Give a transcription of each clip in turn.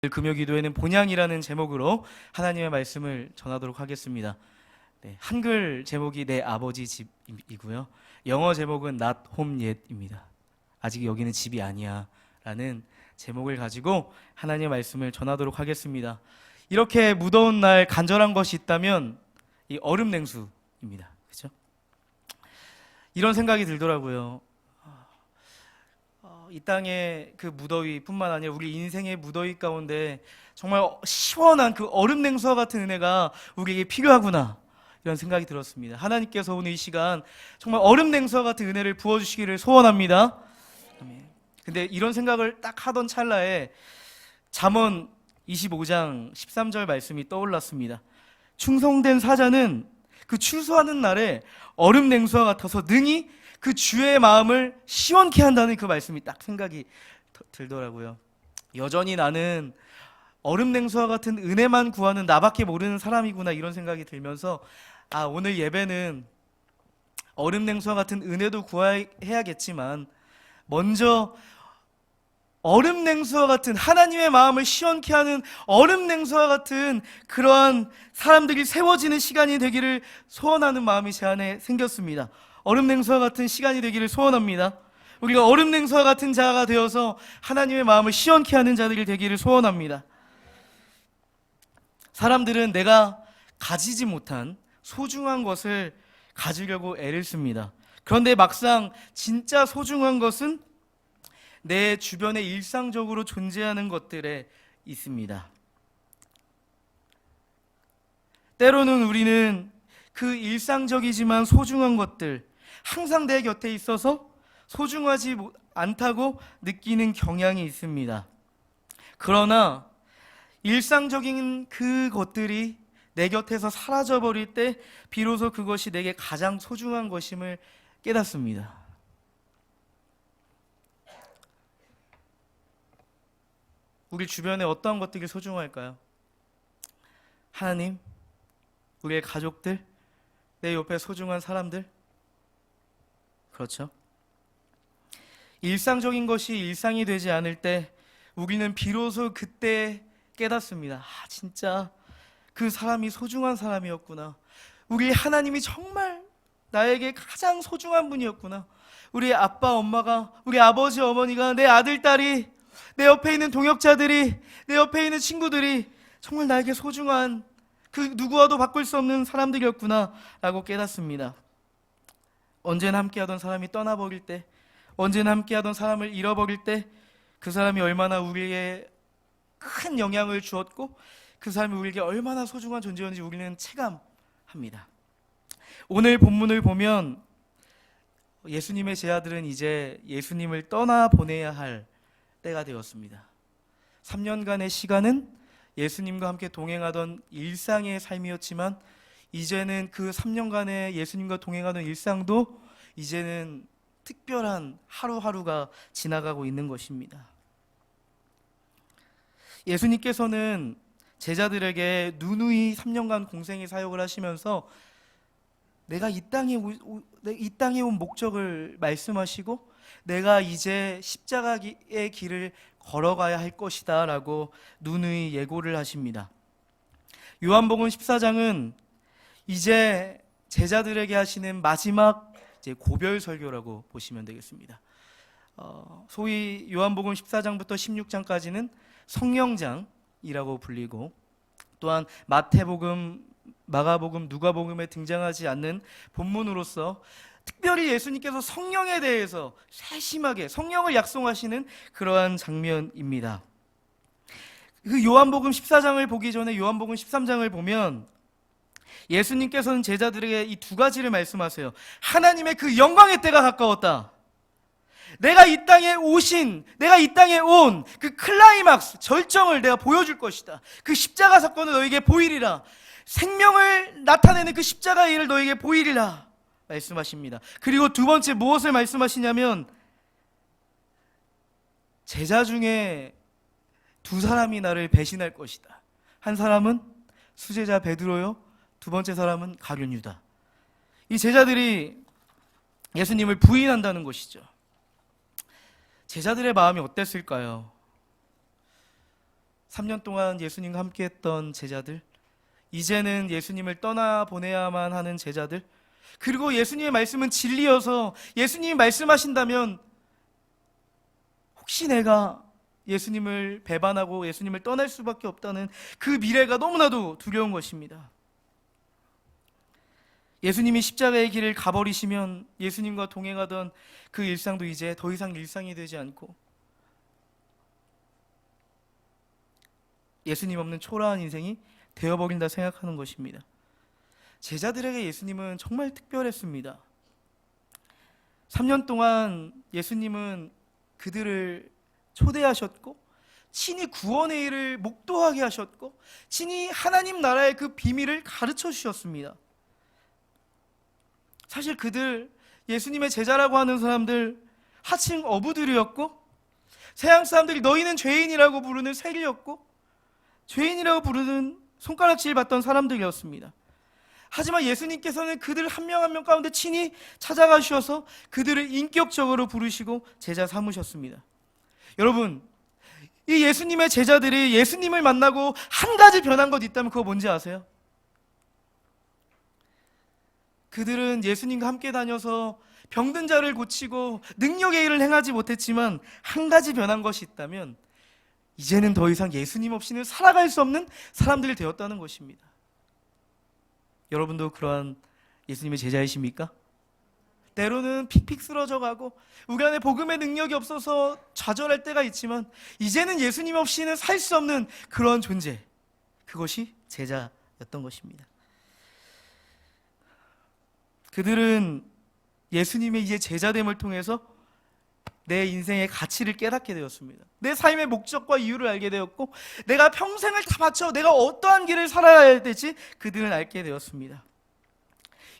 금요기도에는 본향이라는 제목으로 하나님의 말씀을 전하도록 하겠습니다. 네, 한글 제목이 내 아버지 집이고요. 영어 제목은 Not Home Yet입니다. 아직 여기는 집이 아니야 라는 제목을 가지고 하나님의 말씀을 전하도록 하겠습니다. 이렇게 무더운 날 간절한 것이 있다면 이 얼음 냉수입니다. 그렇죠? 이런 생각이 들더라고요. 이 땅의 그 무더위뿐만 아니라 우리 인생의 무더위 가운데 정말 시원한 그 얼음 냉수와 같은 은혜가 우리에게 필요하구나, 이런 생각이 들었습니다. 하나님께서 오늘 이 시간 정말 얼음 냉수와 같은 은혜를 부어주시기를 소원합니다. 근데 이런 생각을 딱 하던 찰나에 잠언 25장 13절 말씀이 떠올랐습니다. 충성된 사자는 그 추수하는 날에 얼음 냉수와 같아서 능히 그 주의 마음을 시원케 한다는 그 말씀이 딱 생각이 들더라고요. 여전히 나는 얼음 냉수와 같은 은혜만 구하는 나밖에 모르는 사람이구나, 이런 생각이 들면서 오늘 예배는 얼음 냉수와 같은 은혜도 구해야겠지만 먼저 얼음 냉수와 같은 하나님의 마음을 시원케 하는 얼음 냉수와 같은 그러한 사람들이 세워지는 시간이 되기를 소원하는 마음이 제 안에 생겼습니다. 얼음 냉수와 같은 시간이 되기를 소원합니다. 우리가 얼음 냉수와 같은 자가 되어서 하나님의 마음을 시원케 하는 자들이 되기를 소원합니다. 사람들은 내가 가지지 못한 소중한 것을 가지려고 애를 씁니다. 그런데 막상 진짜 소중한 것은 내 주변에 일상적으로 존재하는 것들에 있습니다. 때로는 우리는 그 일상적이지만 소중한 것들, 항상 내 곁에 있어서 소중하지 않다고 느끼는 경향이 있습니다. 그러나 일상적인 그 것들이 내 곁에서 사라져버릴 때 비로소 그것이 내게 가장 소중한 것임을 깨닫습니다. 우리 주변에 어떠한 것들이 소중할까요? 하나님, 우리의 가족들, 내 옆에 소중한 사람들. 그렇죠? 일상적인 것이 일상이 되지 않을 때 우리는 비로소 그때 깨닫습니다. 진짜 그 사람이 소중한 사람이었구나. 우리 하나님이 정말 나에게 가장 소중한 분이었구나. 우리 아빠, 엄마가, 우리 아버지, 어머니가, 내 아들, 딸이, 내 옆에 있는 동역자들이, 내 옆에 있는 친구들이 정말 나에게 소중한 그 누구와도 바꿀 수 없는 사람들이었구나 라고 깨닫습니다. 언제나 함께하던 사람이 떠나버릴 때, 언제나 함께하던 사람을 잃어버릴 때 그 사람이 얼마나 우리에게 큰 영향을 주었고 그 사람이 우리에게 얼마나 소중한 존재였는지 우리는 체감합니다. 오늘 본문을 보면 예수님의 제자들은 이제 예수님을 떠나보내야 할 때가 되었습니다. 3년간의 시간은 예수님과 함께 동행하던 일상의 삶이었지만 이제는 그 3년간의 예수님과 동행하던 일상도 이제는 특별한 하루하루가 지나가고 있는 것입니다. 예수님께서는 제자들에게 누누이 3년간 공생의 사역을 하시면서 내가 이 땅에 온 목적을 말씀하시고 내가 이제 십자가의 길을 걸어가야 할 것이다 라고 누누이 예고를 하십니다. 요한복음 14장은 이제 제자들에게 하시는 마지막 고별 설교라고 보시면 되겠습니다. 소위 요한복음 14장부터 16장까지는 성령장이라고 불리고, 또한 마태복음, 마가복음, 누가복음에 등장하지 않는 본문으로서 특별히 예수님께서 성령에 대해서 세심하게 성령을 약속하시는 그러한 장면입니다. 그 요한복음 14장을 보기 전에 요한복음 13장을 보면 예수님께서는 제자들에게 이 두 가지를 말씀하세요. 하나님의 그 영광의 때가 가까웠다. 내가 이 땅에 온 그 클라이막스, 절정을 내가 보여줄 것이다. 그 십자가 사건을 너에게 보이리라. 생명을 나타내는 그 십자가의 일을 너에게 보이리라 말씀하십니다. 그리고 두 번째 무엇을 말씀하시냐면 제자 중에 두 사람이 나를 배신할 것이다. 한 사람은 수제자 베드로요, 두 번째 사람은 가룟 유다. 이 제자들이 예수님을 부인한다는 것이죠. 제자들의 마음이 어땠을까요? 3년 동안 예수님과 함께했던 제자들, 이제는 예수님을 떠나보내야만 하는 제자들, 그리고 예수님의 말씀은 진리여서 예수님이 말씀하신다면 혹시 내가 예수님을 배반하고 예수님을 떠날 수밖에 없다는 그 미래가 너무나도 두려운 것입니다. 예수님이 십자가의 길을 가버리시면 예수님과 동행하던 그 일상도 이제 더 이상 일상이 되지 않고 예수님 없는 초라한 인생이 되어버린다 생각하는 것입니다. 제자들에게 예수님은 정말 특별했습니다. 3년 동안 예수님은 그들을 초대하셨고 친히 구원의 일을 목도하게 하셨고 친히 하나님 나라의 그 비밀을 가르쳐 주셨습니다. 사실 그들, 예수님의 제자라고 하는 사람들 하층 어부들이었고 세상 사람들이 너희는 죄인이라고 부르는 세리였고 죄인이라고 부르는 손가락질 받던 사람들이었습니다. 하지만 예수님께서는 그들 한 명 한 명 가운데 친히 찾아가셔서 그들을 인격적으로 부르시고 제자 삼으셨습니다. 여러분, 이 예수님의 제자들이 예수님을 만나고 한 가지 변한 것 있다면 그거 뭔지 아세요? 그들은 예수님과 함께 다녀서 병든 자를 고치고 능력의 일을 행하지 못했지만 한 가지 변한 것이 있다면 이제는 더 이상 예수님 없이는 살아갈 수 없는 사람들이 되었다는 것입니다. 여러분도 그러한 예수님의 제자이십니까? 때로는 픽픽 쓰러져 가고 우리 안에 복음의 능력이 없어서 좌절할 때가 있지만 이제는 예수님 없이는 살 수 없는 그런 존재, 그것이 제자였던 것입니다. 그들은 예수님의 이제 제자됨을 통해서 내 인생의 가치를 깨닫게 되었습니다. 내 삶의 목적과 이유를 알게 되었고 내가 평생을 다 바쳐 내가 어떠한 길을 살아야 될지 그들은 알게 되었습니다.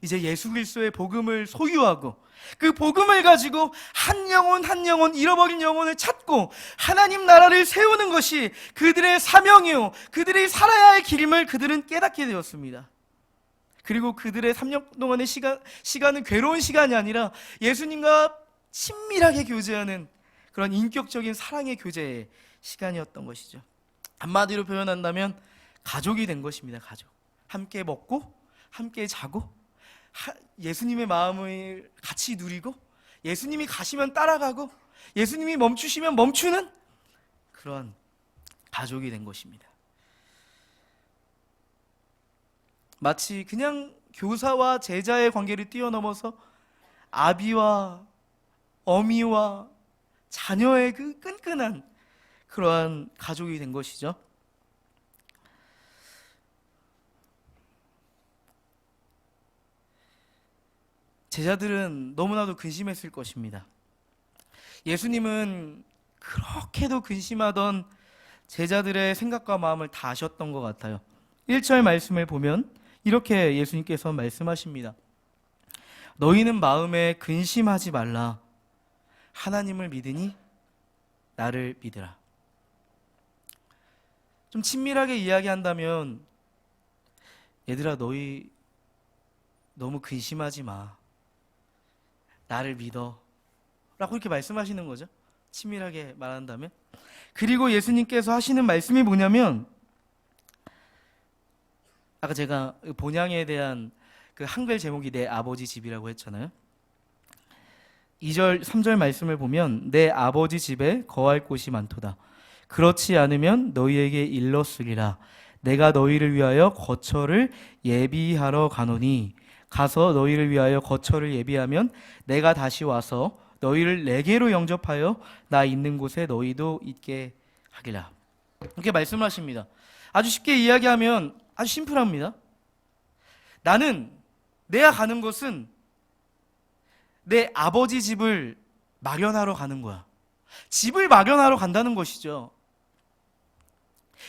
이제 예수 그리스도의 복음을 소유하고 그 복음을 가지고 한 영혼 한 영혼 잃어버린 영혼을 찾고 하나님 나라를 세우는 것이 그들의 사명이요 그들이 살아야 할 길임을 그들은 깨닫게 되었습니다. 그리고 그들의 3년 동안의 시간은 괴로운 시간이 아니라 예수님과 친밀하게 교제하는 그런 인격적인 사랑의 교제의 시간이었던 것이죠. 한마디로 표현한다면 가족이 된 것입니다. 가족. 함께 먹고 함께 자고 예수님의 마음을 같이 누리고 예수님이 가시면 따라가고 예수님이 멈추시면 멈추는 그런 가족이 된 것입니다. 마치 그냥 교사와 제자의 관계를 뛰어넘어서 아비와 어미와 자녀의 그 끈끈한 그러한 가족이 된 것이죠. 제자들은 너무나도 근심했을 것입니다. 예수님은 그렇게도 근심하던 제자들의 생각과 마음을 다 아셨던 것 같아요. 1절 말씀을 보면 이렇게 예수님께서 말씀하십니다. 너희는 마음에 근심하지 말라. 하나님을 믿으니 나를 믿으라. 좀 친밀하게 이야기한다면 얘들아 너희 너무 근심하지 마. 나를 믿어. 라고 이렇게 말씀하시는 거죠. 친밀하게 말한다면. 그리고 예수님께서 하시는 말씀이 뭐냐면 아까 제가 본향에 대한 그 한글 제목이 내 아버지 집이라고 했잖아요. 2절, 3절 말씀을 보면 내 아버지 집에 거할 곳이 많도다. 그렇지 않으면 너희에게 일렀으리라. 내가 너희를 위하여 거처를 예비하러 가노니 가서 너희를 위하여 거처를 예비하면 내가 다시 와서 너희를 내게로 영접하여 나 있는 곳에 너희도 있게 하리라. 이렇게 말씀하십니다. 아주 쉽게 이야기하면 아주 심플합니다. 나는 내가 가는 곳은 내 아버지 집을 마련하러 가는 거야. 집을 마련하러 간다는 것이죠.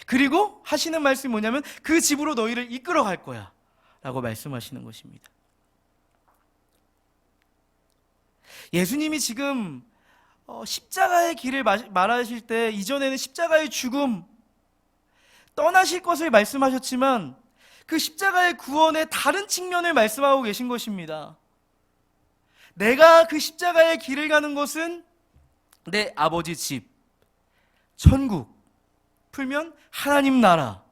그리고 하시는 말씀이 뭐냐면 그 집으로 너희를 이끌어 갈 거야 라고 말씀하시는 것입니다. 예수님이 지금 십자가의 길을 말하실 때 이전에는 십자가의 죽음, 떠나실 것을 말씀하셨지만 그 십자가의 구원의 다른 측면을 말씀하고 계신 것입니다. 내가 그 십자가의 길을 가는 것은 내 아버지 집, 천국, 풀면 하나님 나라,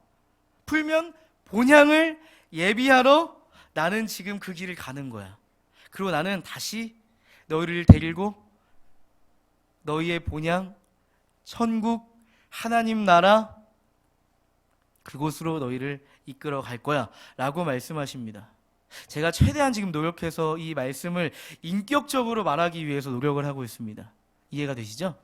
풀면 본향을 예비하러 나는 지금 그 길을 가는 거야. 그리고 나는 다시 너희를 데리고 너희의 본향, 천국, 하나님 나라, 그곳으로 너희를 이끌어 갈 거야 라고 말씀하십니다. 제가 최대한 지금 노력해서 이 말씀을 인격적으로 말하기 위해서 노력을 하고 있습니다. 이해가 되시죠?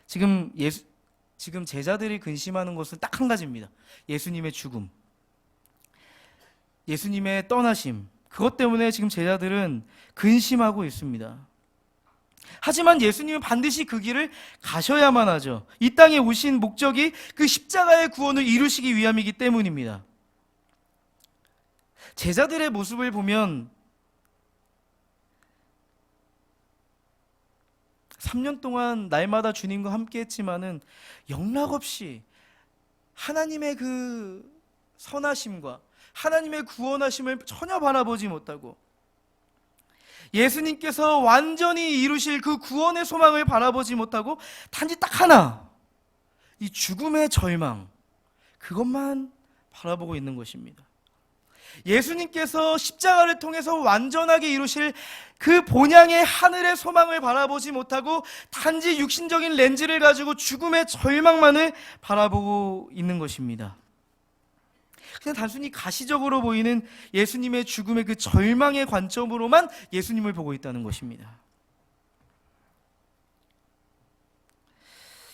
지금 제자들이 근심하는 것은 딱 한 가지입니다. 예수님의 죽음, 예수님의 떠나심. 그것 때문에 지금 제자들은 근심하고 있습니다. 하지만 예수님은 반드시 그 길을 가셔야만 하죠. 이 땅에 오신 목적이 그 십자가의 구원을 이루시기 위함이기 때문입니다. 제자들의 모습을 보면 3년 동안 날마다 주님과 함께 했지만은 영락없이 하나님의 그 선하심과 하나님의 구원하심을 전혀 바라보지 못하고 예수님께서 완전히 이루실 그 구원의 소망을 바라보지 못하고 단지 딱 하나, 이 죽음의 절망, 그것만 바라보고 있는 것입니다. 예수님께서 십자가를 통해서 완전하게 이루실 그 본향의 하늘의 소망을 바라보지 못하고 단지 육신적인 렌즈를 가지고 죽음의 절망만을 바라보고 있는 것입니다. 그냥 단순히 가시적으로 보이는 예수님의 죽음의 그 절망의 관점으로만 예수님을 보고 있다는 것입니다.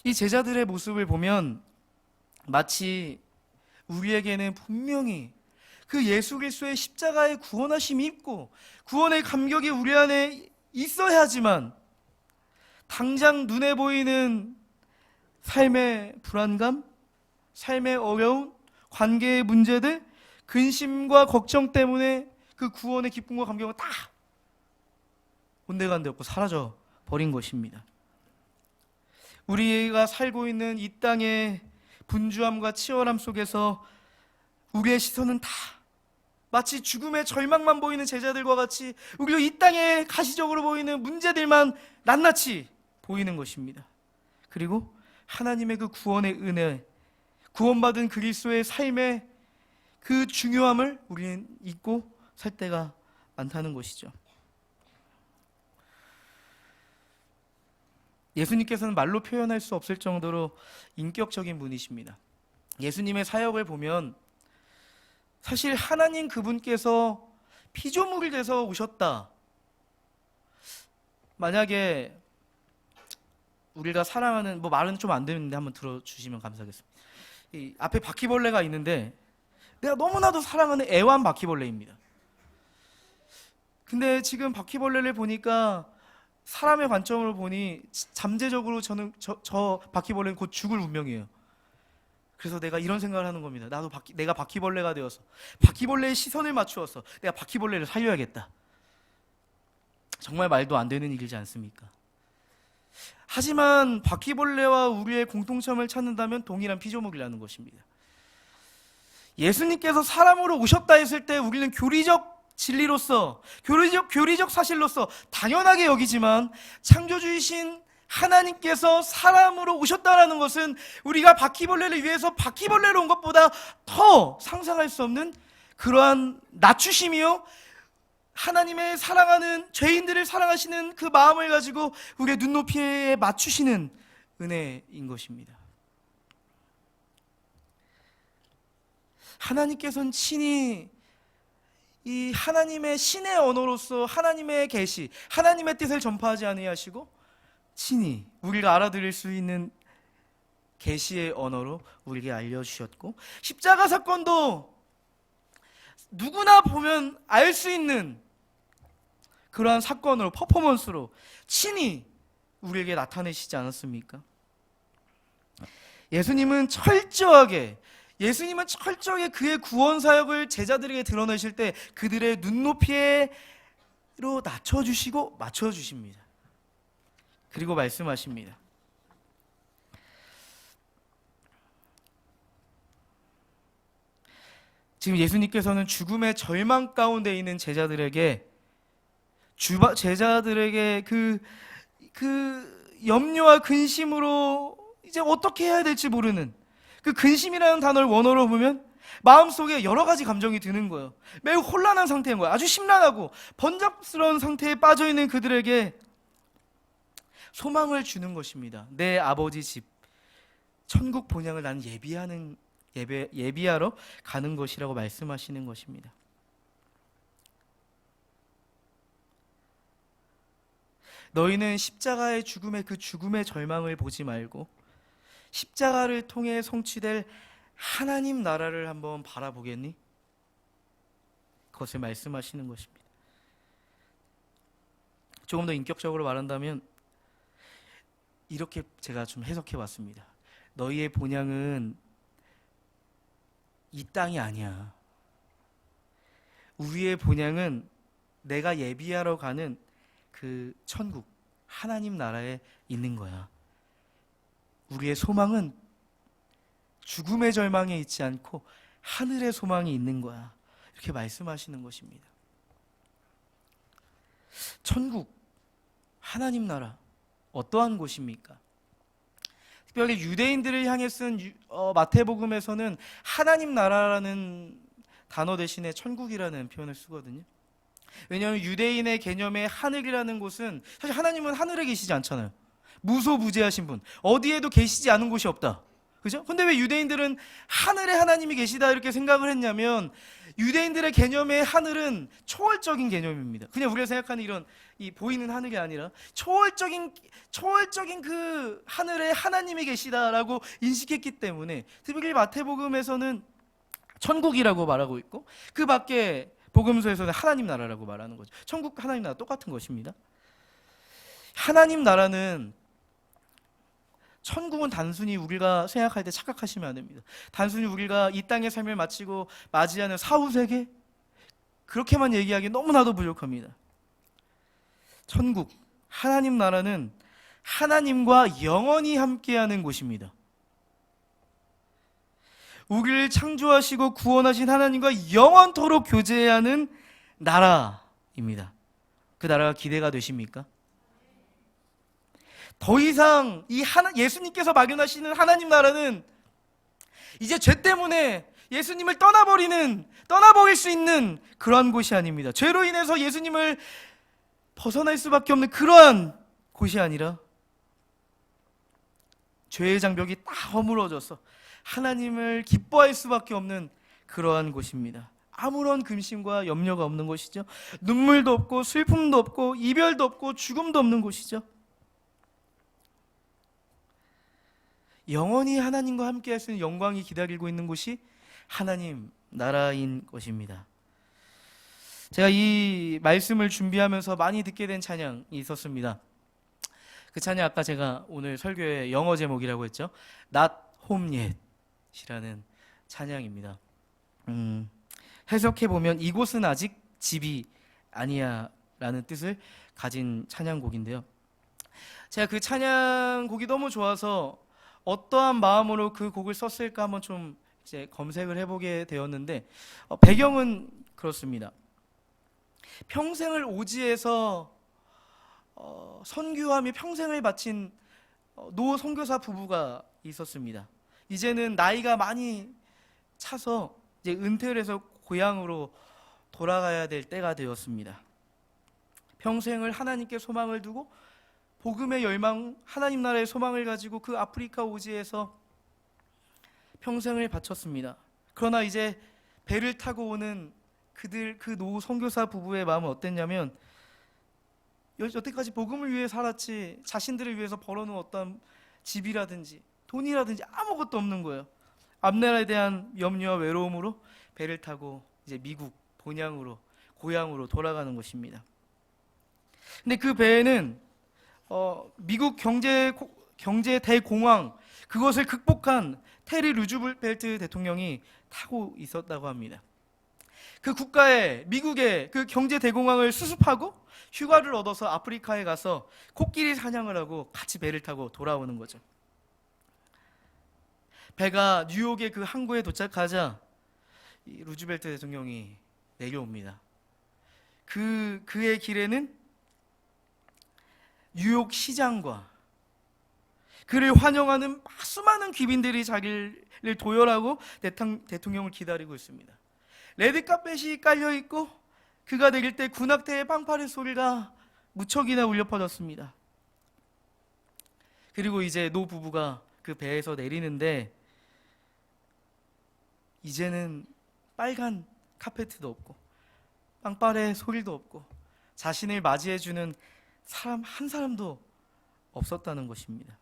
이 제자들의 모습을 보면 마치 우리에게는 분명히 그 예수 그리스도의 십자가의 구원하심이 있고 구원의 감격이 우리 안에 있어야 하지만 당장 눈에 보이는 삶의 불안감, 삶의 어려움, 관계의 문제들, 근심과 걱정 때문에 그 구원의 기쁨과 감격은 다 온데간데 없고 사라져 버린 것입니다. 우리가 살고 있는 이 땅의 분주함과 치열함 속에서 우리의 시선은 다 마치 죽음의 절망만 보이는 제자들과 같이 우리가 이 땅에 가시적으로 보이는 문제들만 낱낱이 보이는 것입니다. 그리고 하나님의 그 구원의 은혜, 구원받은 그리스도의 삶의 그 중요함을 우리는 잊고 살 때가 많다는 것이죠. 예수님께서는 말로 표현할 수 없을 정도로 인격적인 분이십니다. 예수님의 사역을 보면 사실 하나님 그분께서 피조물이 돼서 오셨다. 만약에 우리가 사랑하는 말은 좀 안 되는데 한번 들어주시면 감사하겠습니다. 이 앞에 바퀴벌레가 있는데 내가 너무나도 사랑하는 애완 바퀴벌레입니다. 근데 지금 바퀴벌레를 보니까 사람의 관점으로 보니 잠재적으로 저는 저 바퀴벌레는 곧 죽을 운명이에요. 그래서 내가 이런 생각을 하는 겁니다. 내가 바퀴벌레가 되어서 바퀴벌레의 시선을 맞추어서 내가 바퀴벌레를 살려야겠다. 정말 말도 안 되는 일이지 않습니까? 하지만 바퀴벌레와 우리의 공통점을 찾는다면 동일한 피조물이라는 것입니다. 예수님께서 사람으로 오셨다 했을 때 우리는 교리적 진리로서 교리적 사실로서 당연하게 여기지만 창조주이신 하나님께서 사람으로 오셨다라는 것은 우리가 바퀴벌레를 위해서 바퀴벌레로 온 것보다 더 상상할 수 없는 그러한 낮추심이요, 하나님의 사랑하는 죄인들을 사랑하시는 그 마음을 가지고 우리의 눈높이에 맞추시는 은혜인 것입니다. 하나님께서는 친히 이 하나님의 신의 언어로서 하나님의 계시, 하나님의 뜻을 전파하지 아니하시고 친히 우리가 알아들을 수 있는 계시의 언어로 우리에게 알려주셨고, 십자가 사건도 누구나 보면 알 수 있는 그러한 사건으로, 퍼포먼스로 친히 우리에게 나타내시지 않았습니까? 예수님은 철저하게 그의 구원 사역을 제자들에게 드러내실 때 그들의 눈높이로 낮춰주시고 맞춰주십니다. 그리고 말씀하십니다. 지금 예수님께서는 죽음의 절망 가운데 있는 제자들에게 염려와 근심으로 이제 어떻게 해야 될지 모르는, 그 근심이라는 단어를 원어로 보면 마음속에 여러 가지 감정이 드는 거예요. 매우 혼란한 상태인 거예요. 아주 심란하고 번잡스러운 상태에 빠져 있는 그들에게 소망을 주는 것입니다. 내 아버지 집, 천국 본향을 나는 예비하러 가는 것이라고 말씀하시는 것입니다. 너희는 십자가의 죽음의 그 죽음의 절망을 보지 말고 십자가를 통해 성취될 하나님 나라를 한번 바라보겠니? 그것을 말씀하시는 것입니다. 조금 더 인격적으로 말한다면 이렇게 제가 좀 해석해 봤습니다. 너희의 본향은 이 땅이 아니야. 우리의 본향은 내가 예비하러 가는 그 천국, 하나님 나라에 있는 거야. 우리의 소망은 죽음의 절망에 있지 않고 하늘의 소망이 있는 거야. 이렇게 말씀하시는 것입니다. 천국, 하나님 나라, 어떠한 곳입니까? 특별히 유대인들을 향해 쓴 마태복음에서는 하나님 나라라는 단어 대신에 천국이라는 표현을 쓰거든요. 왜냐하면 유대인의 개념의 하늘이라는 곳은, 사실 하나님은 하늘에 계시지 않잖아요. 무소부재하신 분, 어디에도 계시지 않은 곳이 없다. 그죠? 근데 왜 유대인들은 하늘에 하나님이 계시다 이렇게 생각을 했냐면, 유대인들의 개념의 하늘은 초월적인 개념입니다. 그냥 우리가 생각하는 이런 이 보이는 하늘이 아니라 초월적인 그 하늘에 하나님이 계시다라고 인식했기 때문에 특별히 마태복음에서는 천국이라고 말하고 있고, 그 밖에 복음서에서는 하나님 나라라고 말하는 거죠. 천국, 하나님 나라 똑같은 것입니다. 하나님 나라는, 천국은 단순히 우리가 생각할 때 착각하시면 안 됩니다. 단순히 우리가 이 땅의 삶을 마치고 맞이하는 사후세계, 그렇게만 얘기하기 너무나도 부족합니다. 천국, 하나님 나라는 하나님과 영원히 함께하는 곳입니다. 우리를 창조하시고 구원하신 하나님과 영원토록 교제해야 하는 나라입니다. 그 나라가 기대가 되십니까? 더 이상 예수님께서 막연하시는 하나님 나라는 이제 죄 때문에 예수님을 떠나버릴 수 있는 그러한 곳이 아닙니다. 죄로 인해서 예수님을 벗어날 수밖에 없는 그러한 곳이 아니라 죄의 장벽이 다 허물어져서 하나님을 기뻐할 수밖에 없는 그러한 곳입니다. 아무런 근심과 염려가 없는 곳이죠. 눈물도 없고 슬픔도 없고 이별도 없고 죽음도 없는 곳이죠. 영원히 하나님과 함께 할 수 있는 영광이 기다리고 있는 곳이 하나님 나라인 것입니다. 제가 이 말씀을 준비하면서 많이 듣게 된 찬양이 있었습니다. 그 찬양, 아까 제가 오늘 설교의 영어 제목이라고 했죠. Not Home Yet 이라는 찬양입니다. 해석해보면 이곳은 아직 집이 아니야 라는 뜻을 가진 찬양곡인데요. 제가 그 찬양곡이 너무 좋아서 어떠한 마음으로 그 곡을 썼을까 한번 좀 이제 검색을 해보게 되었는데, 배경은 그렇습니다. 평생을 오지에서 선교하며 평생을 바친 노 선교사 부부가 있었습니다. 이제는 나이가 많이 차서 이제 은퇴를 해서 고향으로 돌아가야 될 때가 되었습니다. 평생을 하나님께 소망을 두고 복음의 열망, 하나님 나라의 소망을 가지고 그 아프리카 오지에서 평생을 바쳤습니다. 그러나 이제 배를 타고 오는 그 노 선교사 부부의 마음은 어땠냐면, 여태까지 복음을 위해 살았지 자신들을 위해서 벌어놓은 어떤 집이라든지 돈이라든지 아무것도 없는 거예요. 앞날에 대한 염려와 외로움으로 배를 타고 이제 미국 본향으로, 고향으로 돌아가는 것입니다. 근데 그 배에는 미국 경제 대공황, 그것을 극복한 테리 루즈벨트 대통령이 타고 있었다고 합니다. 그 국가의, 미국의 그 경제 대공황을 수습하고 휴가를 얻어서 아프리카에 가서 코끼리 사냥을 하고 같이 배를 타고 돌아오는 거죠. 배가 뉴욕의 그 항구에 도착하자 이 루즈벨트 대통령이 내려옵니다. 그의 길에는 뉴욕 시장과 그를 환영하는 수많은 귀빈들이 자기를 도열하고 대통령을 기다리고 있습니다. 레드카펫이 깔려있고 그가 내릴 때 군악대의 빵파레 소리가 무척이나 울려 퍼졌습니다. 그리고 이제 노 부부가 그 배에서 내리는데 이제는 빨간 카페트도 없고 빵파레 소리도 없고 자신을 맞이해주는 사람 한 사람도 없었다는 것입니다.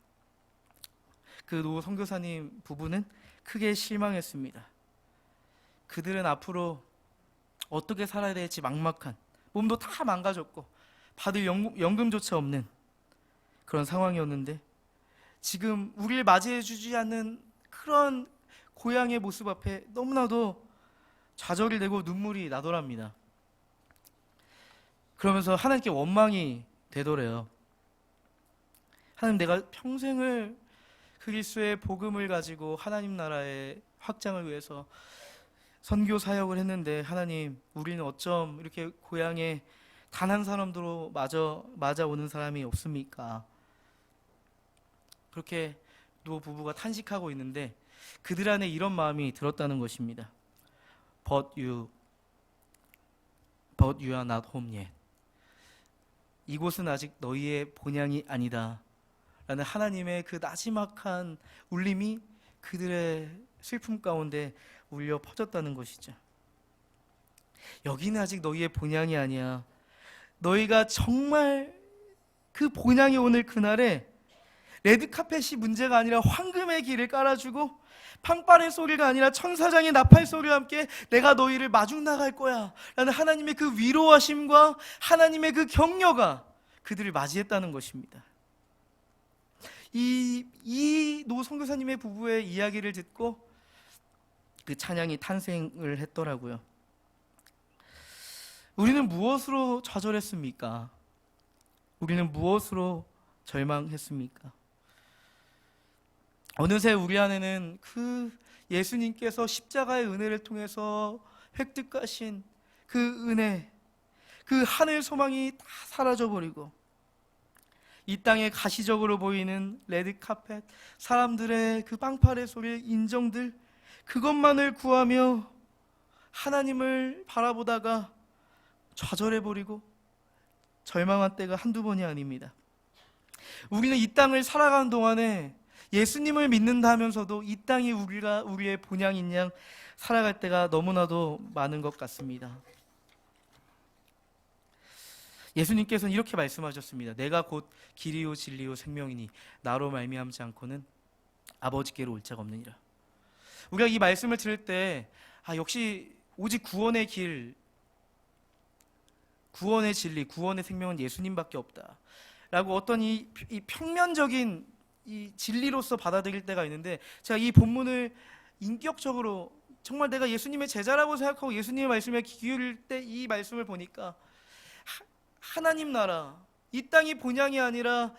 그 노 선교사님 부부는 크게 실망했습니다. 그들은 앞으로 어떻게 살아야 될지 막막한, 몸도 다 망가졌고 받을 연금조차 없는 그런 상황이었는데 지금 우리를 맞이해주지 않는 그런 고향의 모습 앞에 너무나도 좌절이 되고 눈물이 나더랍니다. 그러면서 하나님께 원망이 되더래요. 하나님, 내가 평생을 그리스도의 복음을 가지고 하나님 나라의 확장을 위해서 선교 사역을 했는데 하나님, 우리는 어쩜 이렇게 고향에 단 한 사람도 맞아오는 사람이 없습니까? 그렇게 노 부부가 탄식하고 있는데 그들 안에 이런 마음이 들었다는 것입니다. But you are not home yet. 이곳은 아직 너희의 본향이 아니다 라는 하나님의 그 나지막한 울림이 그들의 슬픔 가운데 울려 퍼졌다는 것이죠. 여기는 아직 너희의 본향이 아니야. 너희가 정말 그 본향이 오늘 그날에 레드카펫이 문제가 아니라 황금의 길을 깔아주고 팡파레 소리가 아니라 천사장의 나팔 소리와 함께 내가 너희를 마중 나갈 거야 라는 하나님의 그 위로하심과 하나님의 그 격려가 그들을 맞이했다는 것입니다. 이 노 선교사님의 부부의 이야기를 듣고 그 찬양이 탄생을 했더라고요. 우리는 무엇으로 좌절했습니까? 우리는 무엇으로 절망했습니까? 어느새 우리 안에는 그 예수님께서 십자가의 은혜를 통해서 획득하신 그 은혜, 그 하늘 소망이 다 사라져버리고 이 땅에 가시적으로 보이는 레드카펫, 사람들의 그 빵파레 소리, 인정들, 그것만을 구하며 하나님을 바라보다가 좌절해버리고 절망한 때가 한두 번이 아닙니다. 우리는 이 땅을 살아가는 동안에 예수님을 믿는다 하면서도 이 땅이 우리의 본향인 양 살아갈 때가 너무나도 많은 것 같습니다. 예수님께서는 이렇게 말씀하셨습니다. 내가 곧 길이요 진리요 생명이니 나로 말미암지 않고는 아버지께로 올 자가 없느니라. 우리가 이 말씀을 들을 때 역시 오직 구원의 길, 구원의 진리, 구원의 생명은 예수님밖에 없다 라고 어떤 이 평면적인 이 진리로서 받아들일 때가 있는데, 제가 이 본문을 인격적으로 정말 내가 예수님의 제자라고 생각하고 예수님의 말씀에 귀 기울일 때 이 말씀을 보니까 하나님 나라, 이 땅이 본향이 아니라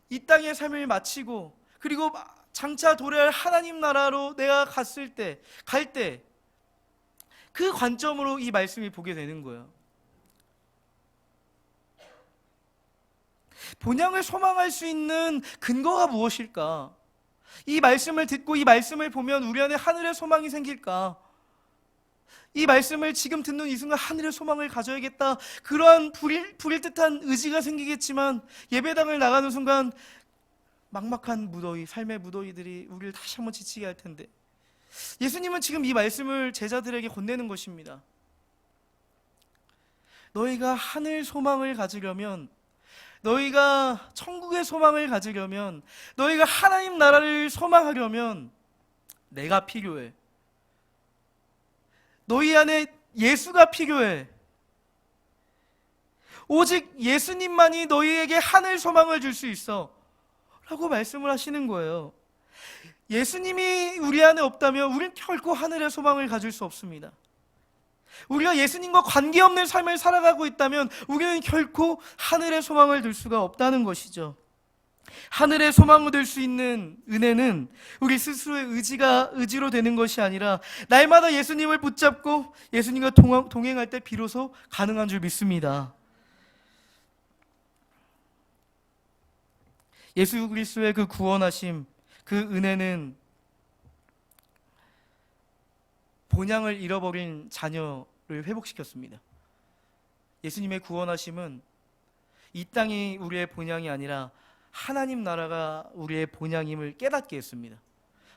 이 땅의 삶을 마치고 그리고 장차 도래할 하나님 나라로 내가 갈 때 그 관점으로 이 말씀을 보게 되는 거예요. 본향을 소망할 수 있는 근거가 무엇일까? 이 말씀을 듣고 이 말씀을 보면 우리 안에 하늘의 소망이 생길까? 이 말씀을 지금 듣는 이 순간 하늘의 소망을 가져야겠다, 그러한 불일 듯한 의지가 생기겠지만 예배당을 나가는 순간 막막한 무더위, 삶의 무더위들이 우리를 다시 한번 지치게 할 텐데, 예수님은 지금 이 말씀을 제자들에게 건네는 것입니다. 너희가 하늘 소망을 가지려면, 너희가 천국의 소망을 가지려면, 너희가 하나님 나라를 소망하려면 내가 필요해. 너희 안에 예수가 필요해. 오직 예수님만이 너희에게 하늘 소망을 줄 수 있어 라고 말씀을 하시는 거예요. 예수님이 우리 안에 없다면 우리는 결코 하늘의 소망을 가질 수 없습니다. 우리가 예수님과 관계없는 삶을 살아가고 있다면 우리는 결코 하늘의 소망을 들 수가 없다는 것이죠. 하늘의 소망을 들 수 있는 은혜는 우리 스스로의 의지로 되는 것이 아니라 날마다 예수님을 붙잡고 예수님과 동행할 때 비로소 가능한 줄 믿습니다. 예수 그리스도의 그 구원하심, 그 은혜는 본향을 잃어버린 자녀를 회복시켰습니다. 예수님의 구원하심은 이 땅이 우리의 본향이 아니라 하나님 나라가 우리의 본향임을 깨닫게 했습니다.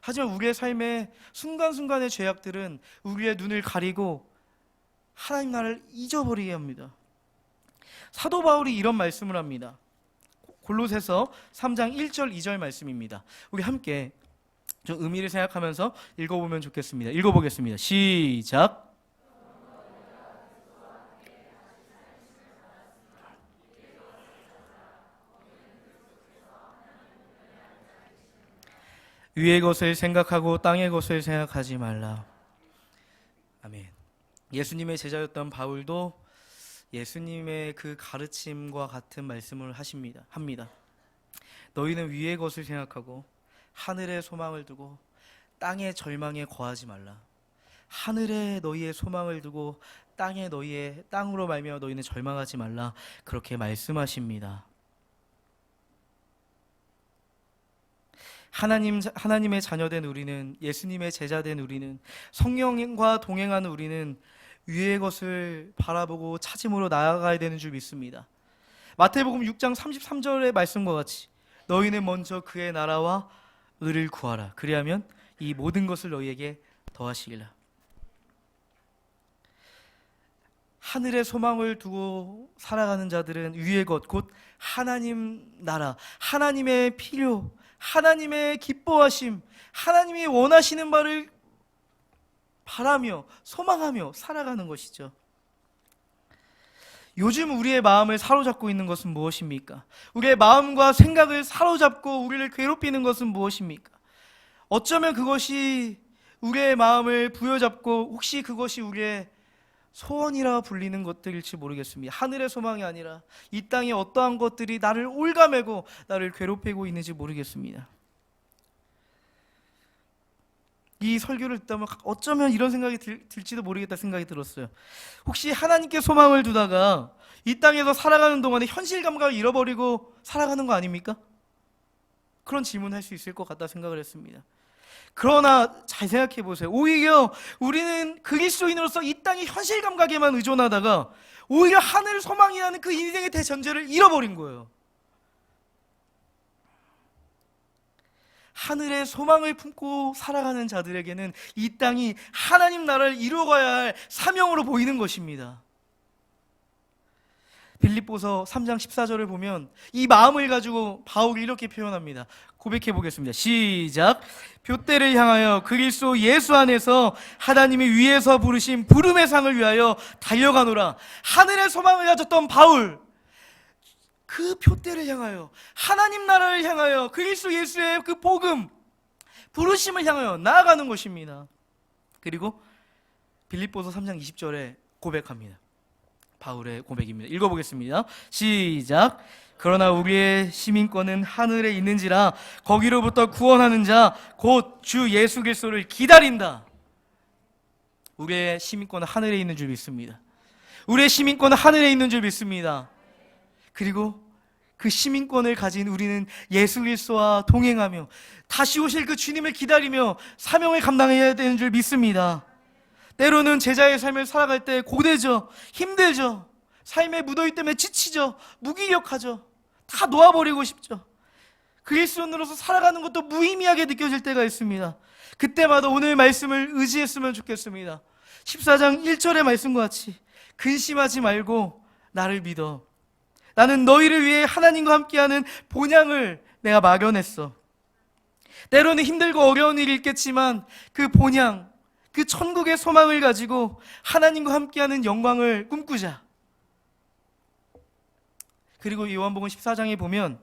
하지만 우리의 삶의 순간순간의 죄악들은 우리의 눈을 가리고 하나님 나라를 잊어버리게 합니다. 사도 바울이 이런 말씀을 합니다. 골로새서 3장 1절 2절 말씀입니다. 우리 함께 좀 의미를 생각하면서 읽어보면 좋겠습니다. 읽어보겠습니다. 시작. 위의 것을 생각하고 땅의 것을 생각하지 말라. 아멘. 예수님의 제자였던 바울도 예수님의 그 가르침과 같은 말씀을 합니다. 너희는 위의 것을 생각하고 하늘의 소망을 두고 땅의 절망에 거하지 말라. 하늘에 너희의 소망을 두고 땅으로 말미암아 너희는 절망하지 말라. 그렇게 말씀하십니다. 하나님의 자녀된 우리는, 예수님의 제자된 우리는, 성령과 동행하는 우리는 위의 것을 바라보고 찾음으로 나아가야 되는 줄 믿습니다. 마태복음 6장 33절의 말씀과 같이 너희는 먼저 그의 나라와 의를 구하라. 그리하면 이 모든 것을 너희에게 더하시리라. 하늘의 소망을 두고 살아가는 자들은 위의 것, 곧 하나님 나라, 하나님의 필요, 하나님의 기뻐하심, 하나님이 원하시는 바를 바라며 소망하며 살아가는 것이죠. 요즘 우리의 마음을 사로잡고 있는 것은 무엇입니까? 우리의 마음과 생각을 사로잡고 우리를 괴롭히는 것은 무엇입니까? 어쩌면 그것이 우리의 마음을 부여잡고 혹시 그것이 우리의 소원이라 불리는 것들일지 모르겠습니다. 하늘의 소망이 아니라 이 땅의 어떠한 것들이 나를 올가매고 나를 괴롭히고 있는지 모르겠습니다. 이 설교를 듣다면 어쩌면 이런 생각이 들지도 모르겠다 생각이 들었어요. 혹시 하나님께 소망을 두다가 이 땅에서 살아가는 동안에 현실 감각을 잃어버리고 살아가는 거 아닙니까? 그런 질문을 할 수 있을 것 같다 생각을 했습니다. 그러나 잘 생각해 보세요. 오히려 우리는 그리스도인으로서 이 땅의 현실 감각에만 의존하다가 오히려 하늘 소망이라는 그 인생의 대전제를 잃어버린 거예요. 하늘의 소망을 품고 살아가는 자들에게는 이 땅이 하나님 나라를 이루어가야 할 사명으로 보이는 것입니다. 빌립보서 3장 14절을 보면 이 마음을 가지고 바울이 이렇게 표현합니다. 고백해 보겠습니다. 시작. 둯대를 향하여 그리스도 예수 안에서 하나님이 위에서 부르신 부름의 상을 위하여 달려가노라. 하늘의 소망을 가졌던 바울, 그 둯대를 향하여, 하나님 나라를 향하여, 그리스도 예수의 그 복음, 부르심을 향하여 나아가는 것입니다. 그리고 빌립보서 3장 20절에 고백합니다. 바울의 고백입니다. 읽어보겠습니다. 시작. 그러나 우리의 시민권은 하늘에 있는지라 거기로부터 구원하는 자 곧 주 예수 그리스도를 기다린다. 우리의 시민권은 하늘에 있는 줄 믿습니다. 우리의 시민권은 하늘에 있는 줄 믿습니다. 그리고 그 시민권을 가진 우리는 예수 그리스도와 동행하며 다시 오실 그 주님을 기다리며 사명을 감당해야 되는 줄 믿습니다. 때로는 제자의 삶을 살아갈 때 고되죠. 힘들죠. 삶의 무더위 때문에 지치죠. 무기력하죠. 다 놓아버리고 싶죠. 그리스도인으로서 살아가는 것도 무의미하게 느껴질 때가 있습니다. 그때마다 오늘 말씀을 의지했으면 좋겠습니다. 14장 1절의 말씀과 같이 근심하지 말고 나를 믿어. 나는 너희를 위해 하나님과 함께하는 본향을 내가 막연했어. 때로는 힘들고 어려운 일이 있겠지만 그 본향, 그 천국의 소망을 가지고 하나님과 함께하는 영광을 꿈꾸자. 그리고 요한복음 14장에 보면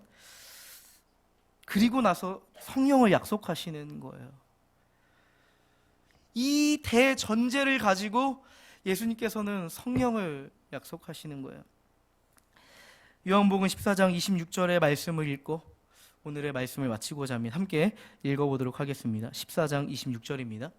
그리고 나서 성령을 약속하시는 거예요. 이 대전제를 가지고 예수님께서는 성령을 약속하시는 거예요. 요한복음 14장 26절의 말씀을 읽고 오늘의 말씀을 마치고자 합니다. 함께 읽어보도록 하겠습니다. 14장 26절입니다.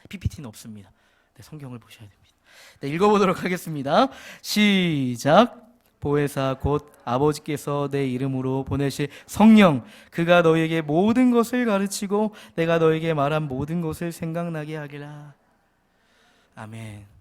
PPT는 없습니다. 네, 성경을 보셔야 됩니다. 네, 읽어보도록 하겠습니다. 시작. 보혜사 곧 아버지께서 내 이름으로 보내실 성령 그가 너희에게 모든 것을 가르치고 내가 너희에게 말한 모든 것을 생각나게 하리라. 아멘.